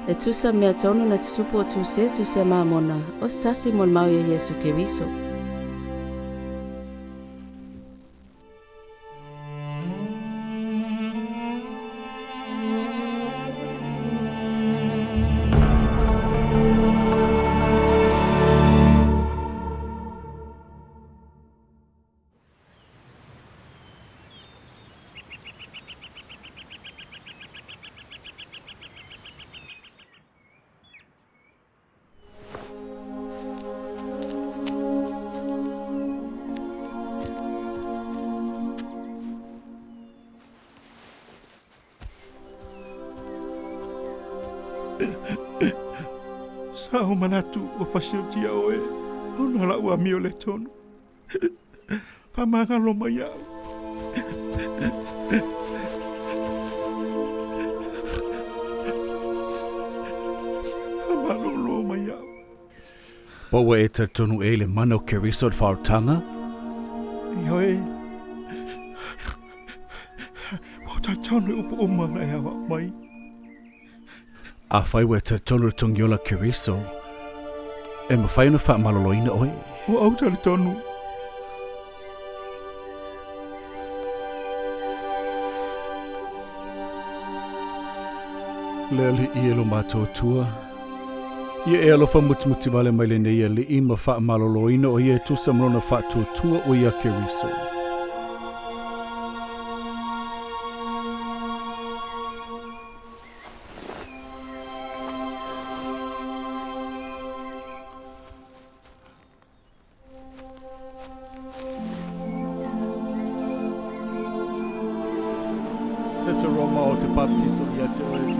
E tusa mea tonu na tutupu o tuse tuse maamona, o stasi mon mau ya Yesu Keriso. Sao manatu o fasiotia oe, ona laua amioletonu. Faamalolo mai au. Faamalolo mai au. Paua e tonu e le mano Keriso o whaotanga? Ioe. Wata tonu upo umana e awa mai. A whaiwa te tonu tongiola Keriso. E mawhaina Faamaloloina oe. O au tali tonu. Leali i elo mafaufau. Ia e alofa atuatuvale mai lenei a le'i ma Faamaloloina o ia e tusa mlona faataotolia o ia Keriso. Seseroma o te papatiso ia te oe